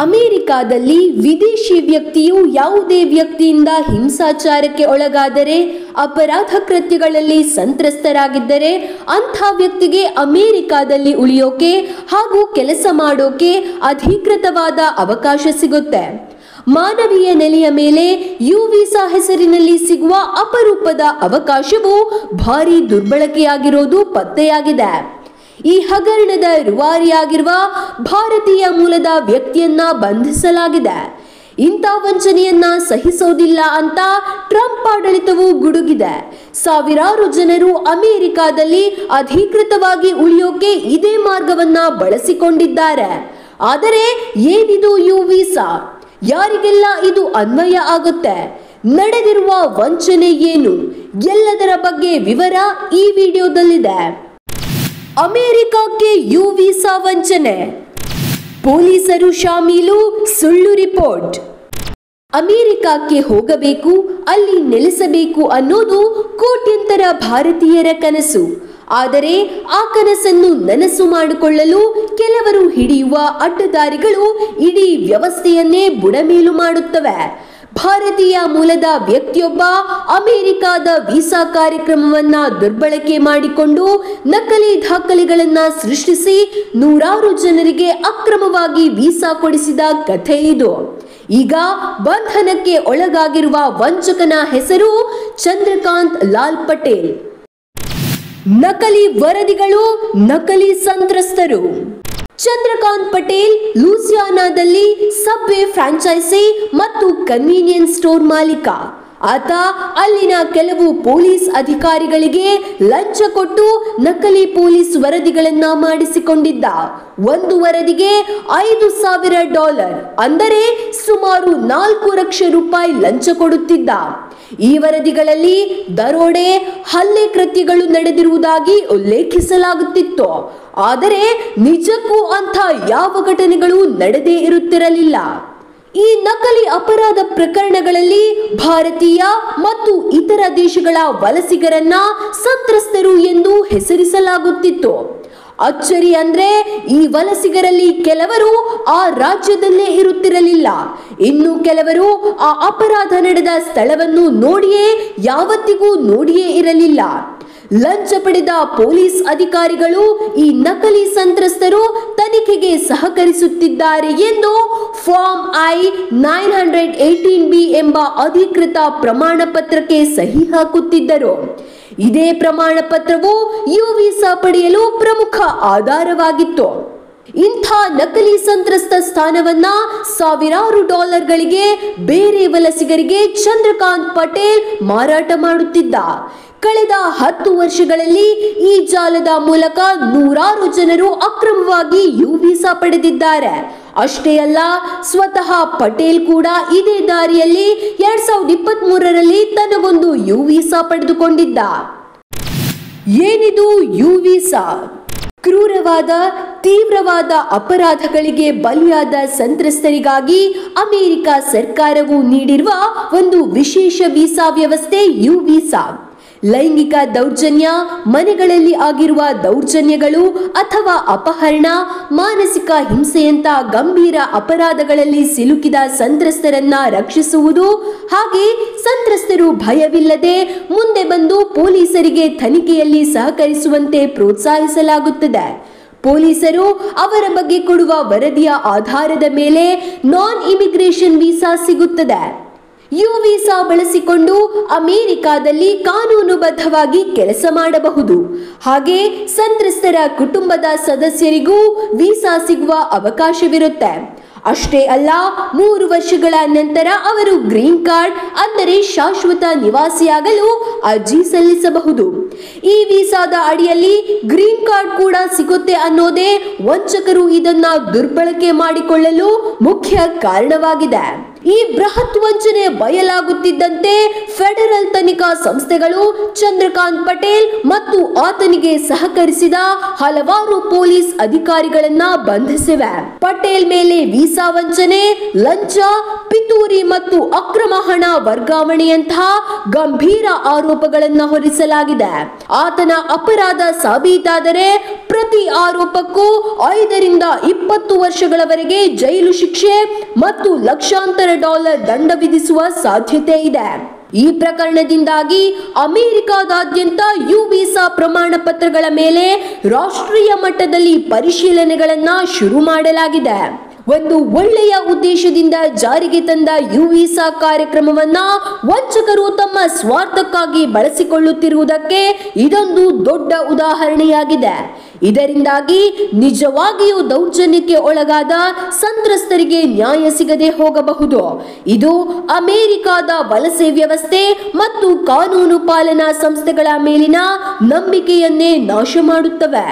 ಅಮೆರಿಕಾದಲ್ಲಿ ವಿದೇಶಿ ವ್ಯಕ್ತಿಯು ಯಾವುದೇ ವ್ಯಕ್ತಿಯಿಂದ ಹಿಂಸಾಚಾರಕ್ಕೆ ಒಳಗಾದರೆ, ಅಪರಾಧ ಕೃತ್ಯಗಳಲ್ಲಿ ಸಂತ್ರಸ್ತರಾಗಿದ್ದರೆ ಅಂಥ ವ್ಯಕ್ತಿಗೆ ಅಮೆರಿಕಾದಲ್ಲಿ ಉಳಿಯೋಕೆ ಹಾಗೂ ಕೆಲಸ ಮಾಡೋಕೆ ಅಧಿಕೃತವಾದ ಅವಕಾಶ ಸಿಗುತ್ತೆ. ಮಾನವೀಯ ನೆಲೆಯ ಮೇಲೆ ಯು ವೀಸಾ ಹೆಸರಿನಲ್ಲಿ ಸಿಗುವ ಅಪರೂಪದ ಅವಕಾಶವು ಭಾರಿ ದುರ್ಬಳಕೆಯಾಗಿರೋದು ಪತ್ತೆಯಾಗಿದೆ. ಈ ಹಗರಣದ ರೂವಾರಿಯಾಗಿರುವ ಭಾರತೀಯ ಮೂಲದ ವ್ಯಕ್ತಿಯನ್ನ ಬಂಧಿಸಲಾಗಿದೆ. ಇಂಥ ವಂಚನೆಯನ್ನ ಸಹಿಸೋದಿಲ್ಲ ಅಂತ ಟ್ರಂಪ್ ಆಡಳಿತವು ಗುಡುಗಿದೆ. ಸಾವಿರಾರು ಜನರು ಅಮೆರಿಕಾದಲ್ಲಿ ಅಧಿಕೃತವಾಗಿ ಉಳಿಯೋಕೆ ಇದೇ ಮಾರ್ಗವನ್ನ ಬಳಸಿಕೊಂಡಿದ್ದಾರೆ. ಆದರೆ ಏನಿದು ಯು ವೀಸಾ? ಯಾರಿಗೆಲ್ಲ ಇದು ಅನ್ವಯ ಆಗುತ್ತೆ? ನಡೆದಿರುವ ವಂಚನೆ ಏನು? ಎಲ್ಲದರ ಬಗ್ಗೆ ವಿವರ ಈ ವಿಡಿಯೋದಲ್ಲಿದೆ. ಅಮೆರಿಕಕ್ಕೆ ಯು ವೀಸಾ ವಂಚನೆ, ಪೊಲೀಸರು ಶಾಮೀಲು, ಸುಳ್ಳು ರಿಪೋರ್ಟ್. ಅಮೆರಿಕಕ್ಕೆ ಹೋಗಬೇಕು, ಅಲ್ಲಿ ನೆಲೆಸಬೇಕು ಅನ್ನೋದು ಕೋಟ್ಯಂತರ ಭಾರತೀಯರ ಕನಸು. ಆದರೆ ಆ ಕನಸನ್ನು ನನಸು ಮಾಡಿಕೊಳ್ಳಲು ಕೆಲವರು ಹಿಡಿಯುವ ಅಡ್ಡದಾರಿಗಳು ಇಡೀ ವ್ಯವಸ್ಥೆಯನ್ನೇ ಬುಡಮೇಲು ಮಾಡುತ್ತವೆ. ಭಾರತೀಯ ಮೂಲದ ವ್ಯಕ್ತಿಯೊಬ್ಬ ಅಮೆರಿಕದ ವೀಸಾ ಕಾರ್ಯಕ್ರಮವನ್ನ ದುರ್ಬಳಕೆ ಮಾಡಿಕೊಂಡು ನಕಲಿ ದಾಖಲೆಗಳನ್ನ ಸೃಷ್ಟಿಸಿ ನೂರಾರು ಜನರಿಗೆ ಅಕ್ರಮವಾಗಿ ವೀಸಾ ಕೊಡಿಸಿದ ಕಥೆ ಇದು. ಈಗ ಬಂಧನಕ್ಕೆ ಒಳಗಾಗಿರುವ ವಂಚಕನ ಹೆಸರು ಚಂದ್ರಕಾಂತ್ ಲಾಲ್ ಪಟೇಲ್. ನಕಲಿ ವರದಿಗಳು, ನಕಲಿ ಸಂತ್ರಸ್ತರು. ಚಂದ್ರಕಾಂತ್ ಪಟೇಲ್ ಲೂಸಿಯಾನಾದಲ್ಲಿ ಸಬ್ವೆ ಫ್ರಾಂಚೈಸಿ ಮತ್ತು ಕನ್ವೀನಿಯನ್ಸ್ ಸ್ಟೋರ್ ಮಾಲೀಕ. ಆತ ಅಲ್ಲಿನ ಕೆಲವು ಪೊಲೀಸ್ ಅಧಿಕಾರಿಗಳಿಗೆ ಲಂಚ ಕೊಟ್ಟು ನಕಲಿ ಪೊಲೀಸ್ ವರದಿಗಳನ್ನ ಮಾಡಿಸಿಕೊಂಡಿದ್ದ. ಒಂದು ವರದಿಗೆ $5,000 ಅಂದರೆ ಸುಮಾರು 4 ಲಕ್ಷ ರೂಪಾಯಿ ಲಂಚ ಕೊಡುತ್ತಿದ್ದ. ಈ ವರದಿಗಳಲ್ಲಿ ದರೋಡೆ, ಹಲ್ಲೆ ಕೃತ್ಯಗಳು ನಡೆದಿರುವುದಾಗಿ ಉಲ್ಲೇಖಿಸಲಾಗುತ್ತಿತ್ತು. ಆದರೆ ನಿಜಕ್ಕೂ ಅಂಥ ಯಾವ ಘಟನೆಗಳು ನಡೆದೇ ಇರುತ್ತಿರಲಿಲ್ಲ. ಈ ನಕಲಿ ಅಪರಾಧ ಪ್ರಕರಣಗಳಲ್ಲಿ ಭಾರತೀಯ ಮತ್ತು ಇತರ ದೇಶಗಳ ವಲಸಿಗರನ್ನ ಸಂತ್ರಸ್ತರು ಎಂದು ಹೆಸರಿಸಲಾಗುತ್ತಿತ್ತು. ಅಚ್ಚರಿ ಅಂದ್ರೆ ಈ ವಲಸಿಗರಲ್ಲಿ ಕೆಲವರು ಆ ರಾಜ್ಯದಲ್ಲೇ ಇರುತ್ತಿರಲಿಲ್ಲ. ಇನ್ನು ಕೆಲವರು ಆ ಅಪರಾಧ ನಡೆದ ಸ್ಥಳವನ್ನು ಯಾವತ್ತಿಗೂ ನೋಡಿಯೇ ಇರಲಿಲ್ಲ. ಲಂಚ ಪಡೆದ ಪೊಲೀಸ್ ಅಧಿಕಾರಿಗಳು ಈ ನಕಲಿ ಸಂತ್ರಸ್ತರು ತನಿಖೆಗೆ ಸಹಕರಿಸುತ್ತಿದ್ದಾರೆ ಎಂದು ಫಾರ್ಮ್ I-918B ಎಂಬ ಅಧಿಕೃತ ಪ್ರಮಾಣ ಪತ್ರಕ್ಕೆ ಸಹಿ ಹಾಕುತ್ತಿದ್ದರು. ಇದೇ ಪ್ರಮಾಣ ಪತ್ರವು ಯು ವೀಸಾ ಪಡೆಯಲು ಪ್ರಮುಖ ಆಧಾರವಾಗಿತ್ತು. ಇಂಥ ನಕಲಿ ಸಂತ್ರಸ್ತ ಸ್ಥಾನವನ್ನ ಸಾವಿರಾರು $ಗಳಿಗೆ ಬೇರೆ ವಲಸಿಗರಿಗೆ ಚಂದ್ರಕಾಂತ್ ಪಟೇಲ್ ಮಾರಾಟ ಮಾಡುತ್ತಿದ್ದ. ಕಳೆದ 10 ವರ್ಷಗಳಲ್ಲಿ ಈ ಜಾಲದ ಮೂಲಕ ನೂರಾರು ಜನರು ಅಕ್ರಮವಾಗಿ ಯು ವೀಸಾ ಪಡೆದಿದ್ದಾರೆ. ಅಷ್ಟೇ ಅಲ್ಲ, ಸ್ವತಃ ಪಟೇಲ್ ಕೂಡ ಇದೇ ದಾರಿಯಲ್ಲಿ 2023ರಲ್ಲಿ ತನಗೊಂದು ಯು ವೀಸಾ ಪಡೆದುಕೊಂಡಿದ್ದ. ಏನಿದು ಯು ವೀಸಾ? ಕ್ರೂರವಾದ, ತೀವ್ರವಾದ ಅಪರಾಧಗಳಿಗೆ ಬಲಿಯಾದ ಸಂತ್ರಸ್ತರಿಗಾಗಿ ಅಮೆರಿಕ ಸರ್ಕಾರವು ನೀಡಿರುವ ಒಂದು ವಿಶೇಷ ವೀಸಾ ವ್ಯವಸ್ಥೆ ಯು ವೀಸಾ. ಲೈಂಗಿಕ ದೌರ್ಜನ್ಯ, ಮನೆಗಳಲ್ಲಿ ಆಗಿರುವ ದೌರ್ಜನ್ಯಗಳು ಅಥವಾ ಅಪಹರಣ, ಮಾನಸಿಕ ಹಿಂಸೆಯಂತ ಗಂಭೀರ ಅಪರಾಧಗಳಲ್ಲಿ ಸಿಲುಕಿದ ಸಂತ್ರಸ್ತರನ್ನ ರಕ್ಷಿಸುವುದು, ಹಾಗೆ ಸಂತ್ರಸ್ತರು ಭಯವಿಲ್ಲದೆ ಮುಂದೆ ಬಂದು ಪೊಲೀಸರಿಗೆ ತನಿಖೆಯಲ್ಲಿ ಸಹಕರಿಸುವಂತೆ ಪ್ರೋತ್ಸಾಹಿಸಲಾಗುತ್ತದೆ. ಪೊಲೀಸರು ಅವರ ಬಗ್ಗೆ ಕೊಡುವ ವರದಿಯ ಆಧಾರದ ಮೇಲೆ ನಾನ್ ಇಮಿಗ್ರೇಷನ್ ವೀಸಾ ಸಿಗುತ್ತದೆ. ಯು ವೀಸಾ ಬಳಸಿಕೊಂಡು ಅಮೆರಿಕಾದಲ್ಲಿ ಕಾನೂನುಬದ್ಧವಾಗಿ ಕೆಲಸ ಮಾಡಬಹುದು. ಹಾಗೆ ಸಂತ್ರಸ್ತರ ಕುಟುಂಬದ ಸದಸ್ಯರಿಗೂ ವೀಸಾ ಸಿಗುವ ಅವಕಾಶವಿರುತ್ತೆ. ಅಷ್ಟೇ ಅಲ್ಲ, 3 ವರ್ಷಗಳ ನಂತರ ಅವರು ಗ್ರೀನ್ ಕಾರ್ಡ್ ಅಂದರೆ ಶಾಶ್ವತ ನಿವಾಸಿಯಾಗಲು ಅರ್ಜಿ ಸಲ್ಲಿಸಬಹುದು. ಈ ವೀಸಾದ ಅಡಿಯಲ್ಲಿ ಗ್ರೀನ್ ಕಾರ್ಡ್ ಕೂಡ ಸಿಗುತ್ತೆ ಅನ್ನೋದೇ ವಂಚಕರು ಇದನ್ನ ದುರ್ಬಳಕೆ ಮಾಡಿಕೊಳ್ಳಲು ಮುಖ್ಯ ಕಾರಣವಾಗಿದೆ. ಈ ಬೃಹತ್ ವಂಚನೆ ಬಯಲಾಗುತ್ತಿದ್ದಂತೆ ಫೆಡರಲ್ ತನಿಖಾ ಸಂಸ್ಥೆಗಳು ಚಂದ್ರಕಾಂತ್ ಪಟೇಲ್ ಮತ್ತು ಆತನಿಗೆ ಸಹಕರಿಸಿದ ಹಲವಾರು ಪೊಲೀಸ್ ಅಧಿಕಾರಿಗಳನ್ನ ಬಂಧಿಸಿವೆ. ಪಟೇಲ್ ಮೇಲೆ ವೀಸಾ ವಂಚನೆ, ಲಂಚ, ಪಿತೂರಿ ಮತ್ತು ಅಕ್ರಮ ಹಣ ವರ್ಗಾವಣೆಯಂತಹ ಗಂಭೀರ ಆರೋಪಗಳನ್ನು ಹೊರಿಸಲಾಗಿದೆ. ಆತನ ಅಪರಾಧ ಸಾಬೀತಾದರೆ ಪ್ರತಿ ಆರೋಪಕ್ಕೂ 5 ರಿಂದ 20 ವರ್ಷಗಳವರೆಗೆ ಜೈಲು ಶಿಕ್ಷೆ ಮತ್ತು ಲಕ್ಷಾಂತರ ಡಾಲರ್ ದಂಡ ವಿಧಿಸುವ ಸಾಧ್ಯತೆ ಇದೆ. ಈ ಪ್ರಕರಣದಿಂದಾಗಿ ಅಮೆರಿಕಾದಾದ್ಯಂತ ಯು ವೀಸಾ ಪ್ರಮಾಣ ಪತ್ರಗಳ ಮೇಲೆ ರಾಷ್ಟ್ರೀಯ ಮಟ್ಟದಲ್ಲಿ ಪರಿಶೀಲನೆಗಳನ್ನ ಶುರು ಮಾಡಲಾಗಿದೆ. ಒಂದು ಒಳ್ಳೆಯ ಉದ್ದೇಶದಿಂದ ಜಾರಿಗೆ ತಂದ ಯು ವೀಸಾ ಕಾರ್ಯಕ್ರಮವನ್ನ ವಂಚಕರು ತಮ್ಮ ಸ್ವಾರ್ಥಕ್ಕಾಗಿ ಬಳಸಿಕೊಳ್ಳುತ್ತಿರುವುದಕ್ಕೆ ಇದೊಂದು ದೊಡ್ಡ ಉದಾಹರಣೆಯಾಗಿದೆ. ಇದರಿಂದಾಗಿ ನಿಜವಾಗಿಯೂ ದೌರ್ಜನ್ಯಕ್ಕೆ ಒಳಗಾದ ಸಂತ್ರಸ್ತರಿಗೆ ನ್ಯಾಯ ಸಿಗದೆ ಹೋಗಬಹುದು. ಇದು ಅಮೆರಿಕಾದ ವಲಸೆ ವ್ಯವಸ್ಥೆ ಮತ್ತು ಕಾನೂನು ಪಾಲನಾ ಸಂಸ್ಥೆಗಳ ಮೇಲಿನ ನಂಬಿಕೆಯನ್ನೇ ನಾಶ ಮಾಡುತ್ತವೆ.